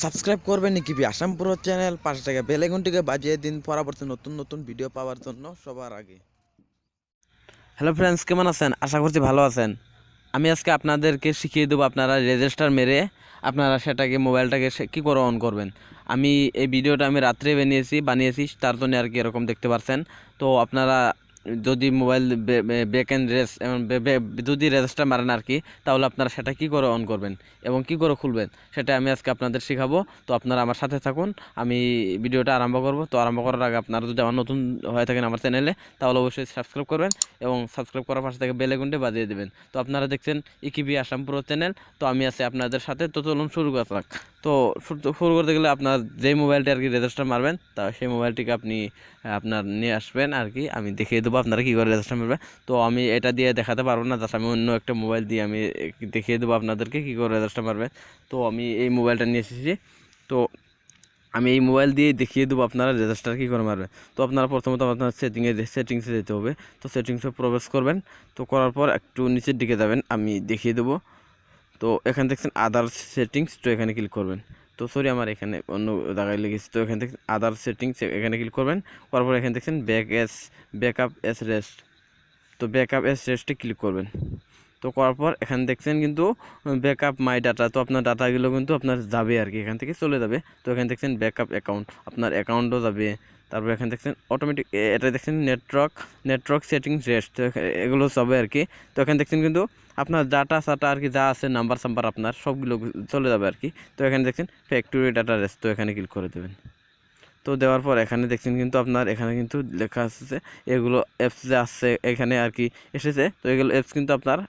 Subscribe করবেন নিকিবি আসাম পুরো channel, পাশে থাকা বেল আইকনটিকে বাজিয়ে দিন পরবর্তী নতুন নতুন ভিডিও পাওয়ার জন্য সবার আগে। হ্যালো ফ্রেন্ডস, কেমন আছেন? আশা করছি ভালো আছেন। আমি আজকে আপনাদেরকে শিখিয়ে দেবো আপনারা রেজিস্টার মেরে আপনারা সেটাকে মোবাইলটাকে কী করে অন করবেন। আমি এই ভিডিওটা আমি রাত্রে বানিয়েছি তার জন্য আর কি এরকম দেখতে পাচ্ছেন। তো আপনারা যদি মোবাইল ব্যাক অ্যান্ড যদি রেজিস্টার মারেন আর কি, তাহলে আপনারা সেটা কী করে অন করবেন এবং কী করে খুলবেন সেটা আমি আজকে আপনাদের শেখাবো। তো আপনারা আমার সাথে থাকুন, আমি ভিডিওটা আরম্ভ করব। তো আরম্ভ করার আগে আপনারা যদি আমার নতুন হয়ে থাকেন আমার চ্যানেলে, তাহলে অবশ্যই সাবস্ক্রাইব করবেন এবং সাবস্ক্রাইব করার পাশে থেকে বেল আইকনটি বাজিয়ে দেবেন। তো আপনারা দেখছেন ইকিবি আসাম পুরো চ্যানেল। তো আমি আছি আপনাদের সাথে। তো চলুন শুরু করা যাক। তো শুরু করতে গেলে আপনার যে মোবাইলটি আর কি রেজিস্টার মারবেন, তা সেই মোবাইলটিকে আপনি আপনার নিয়ে আসবেন আর কি। আমি দেখিয়ে দেবো আপনারা কী করে রেজিস্টার মারবেন। তো আমি এটা দিয়ে দেখাতে পারবো না, জাস্ট আমি অন্য একটা মোবাইল দিয়ে আমি দেখিয়ে দেবো আপনাদেরকে কী করে রেজিস্টার মারবেন। তো আমি এই মোবাইলটা নিয়ে এসেছি। তো আমি এই মোবাইল দিয়ে দেখিয়ে দেবো আপনারা রেজিস্টার কী করে মারবেন। তো আপনারা প্রথমত আপনার সেটিংসে যেতে হবে। তো সেটিংসে প্রবেশ করবেন। তো করার পর একটু নিচের দিকে যাবেন, আমি দেখিয়ে দেবো। তো এখানে দেখছেন আদার সেটিংস, তো এখানে ক্লিক করবেন। তো সরি, আমার এখানে অন্য জায়গায় লেগেছে। তো এখান থেকে আদার সেটিংস এখানে ক্লিক করবেন। করার পর এখানে দেখছেন ব্যাকআপ এস রেস্ট। তো ব্যাকআপ এস রেস্টে ক্লিক করবেন। তো করার পর এখানে দেখছেন কিন্তু ব্যাকআপ মাই ডাটা, তো আপনার ডাটাগুলো কিন্তু আপনার যাবে আর কি, এখান থেকে চলে যাবে। তো এখানে দেখছেন ব্যাকআপ অ্যাকাউন্ট, আপনার অ্যাকাউন্টও যাবে। তারপর এখানে দেখছেন অটোমেটিক, এটা দেখছেন নেটওয়ার্ক সেটিংস রেস্ট, তো এগুলো যাবে আর কি। তো এখানে দেখছেন কিন্তু আপনার ডাটা সাটা আর কি যা আছে, নাম্বার আপনার সবগুলো চলে যাবে আর কি। তো এখানে দেখছেন ফ্যাক্টরি ডাটা রেস্ট, তো এখানে ক্লিক করে দেবেন। তো দেওয়ার পর এখানে দেখছেন কিন্তু আপনার এখানে কিন্তু লেখা আছে এগুলো অ্যাপস যে আসছে এখানে আর কি এসেছে। তো এগুলো অ্যাপস কিন্তু আপনার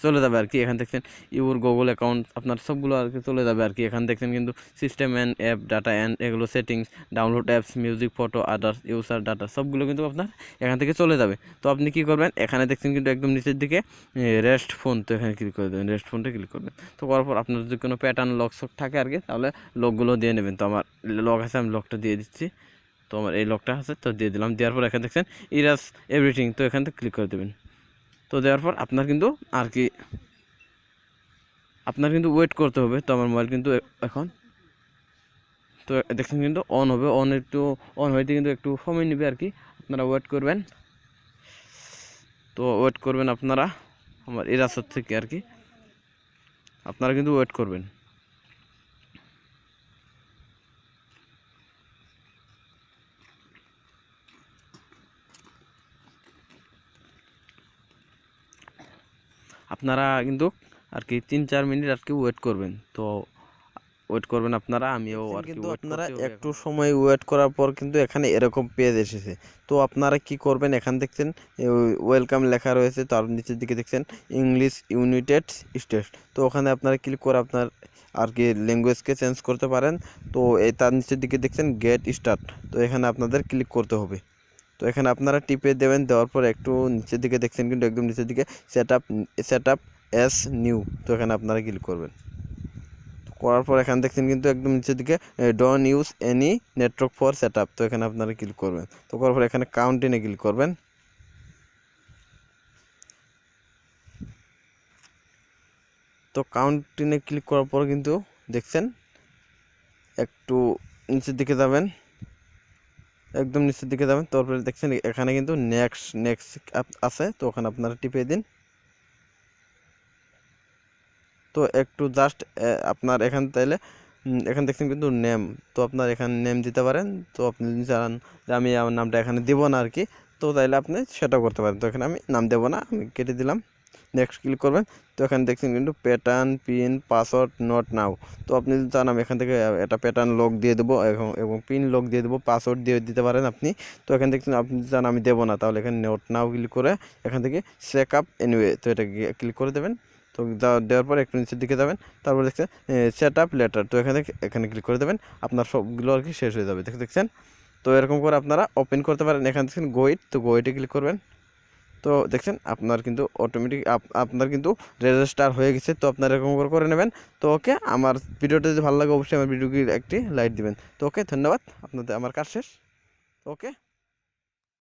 চলে যাবে আর কি। এখানে দেখছেন ইউর গুগল অ্যাকাউন্ট আপনার সবগুলো আর কি চলে যাবে আর কি। এখানে দেখছেন কিন্তু system and app data and এগুলো settings, download apps, music, photo, others, user data সবগুলো কিন্তু আপনার এখান থেকে চলে যাবে। তো আপনি কি করবেন, এখানে দেখছেন কিন্তু একদম নিচের দিকে রেস্ট ফোন, তো এখানে ক্লিক করে দেবেন, রেস্ট ফোনটা ক্লিক করবেন। তো করার পর আপনার যদি কোনো প্যাটার্ন লক সক থাকে আর কি, তাহলে লকগুলো দিয়ে নেবেন। তো আমার লক আছে, আমি লকটা দিয়ে দিচ্ছি। তো আমার এই লকটা আছে, তো দিয়ে দিলাম। দেওয়ার পর এখানে দেখছেন ইরাস এভরিথিং, তো এখান থেকে ক্লিক করে দেবেন। তো দেওয়ার পর আপনার কিন্তু আর কি আপনার কিন্তু ওয়েট করতে হবে। তো আমার মোবাইল কিন্তু এখন তো দেখছেন কিন্তু অন হবে, অন হইতে কিন্তু একটু সময় নেবে আর কি। আপনারা ওয়েট করবেন। তো ওয়েট করবেন আপনারা আমার ইরাসত থেকে আর কি, আপনারা কিন্তু ওয়েট করবেন। আপনারা কিন্তু আর কি 3-4 মিনিট আর কি ওয়েট করবেন। তো ওয়েট করবেন আপনারা, আমিও আর কি কিন্তু ওয়েট আপনারা করতে হবে একটু এখন। সময় ওয়েট করার পর কিন্তু এখানে এরকম পেজ এসেছে। তো আপনারা কি করবেন, এখান দেখছেন ওয়েলকাম লেখা রয়েছে, তার নিচের দিকে দেখছেন ইংলিশ ইউনাইটেড স্টেটস। তো ওখানে আপনারা ক্লিক করে আপনার আর কি ল্যাঙ্গুয়েজকে চেঞ্জ করতে পারেন। তো এই তার নিচের দিকে দেখছেন গেট স্টার্ট, তো এখানে আপনাদের ক্লিক করতে হবে। তো এখানে আপনারা টিপে দেবেন। দেওয়ার পর একটু নিচের দিকে দেখছেন কিন্তু একদম নিচের দিকে সেট আপ অ্যাস নিউ, তো এখানে আপনারা ক্লিক করবেন। করার পর এখানে দেখছেন কিন্তু একদম নিচের দিকে don't use any network for set up, তো এখানে আপনারা ক্লিক করবেন। তো করার পর এখানে কাউন্টিনে ক্লিক করবেন। তো কাউন্টিনে ক্লিক করার পর কিন্তু দেখছেন একটু নিচের দিকে যাবেন, একদম নিচের দিকে যাবেন। তারপরে দেখছেন এখানে কিন্তু নেক্সট আছে, তো ওখানে আপনারা টিপে দিন। তো একটু জাস্ট আপনার এখান তাইলে এখানে দেখছেন কিন্তু নেম, তো আপনার এখানে নেম দিতে পারেন। তো আপনি যদি চান যে আমি আমার নামটা এখানে দেবো না আর কি, তো তাইলে আপনি সেটাও করতে পারেন। তো এখানে আমি নাম দেবো না, আমি কেটে দিলাম। নেক্সট ক্লিক করবেন। তো এখানে দেখছেন কিন্তু pattern pin password not now, তো আপনি যদি চান আমি এখান থেকে একটা প্যাটার্ন লক দিয়ে দেবো এবং পিন লক দিয়ে দেবো, পাসওয়ার্ড দিয়ে দিতে পারেন আপনি। তো এখানে দেখছেন আপনি যদি চান আমি দেবো না, তাহলে এখানে নট নাও ক্লিক করে এখান থেকে চেক আপ এনিওয়ে, তো এটা ক্লিক করে দেবেন। তো দেওয়ার পর একটু নিচের দিকে যাবেন। তারপর দেখছেন সেট আপ লেটার, তো এখানে ক্লিক করে দেবেন। আপনার সবগুলো আর কি শেষ হয়ে যাবে, দেখছেন। তো এরকম করে আপনারা ওপেন করতে পারেন। এখানে দেখছেন গোইট, তো গোইটে ক্লিক করবেন। তো দেখছেন আপনার কিন্তু অটোমেটিক আপনার কিন্তু রেজিস্টার হয়ে গেছে। তো আপনারা এরকম করে করে নেবেন। তো ওকে, আমার ভিডিওটা যদি ভালো লাগে অবশ্যই আমার ভিডিওকে একটি লাইক দিবেন। তো ওকে, ধন্যবাদ, আপনাদের আমার কাজ শেষ। ওকে।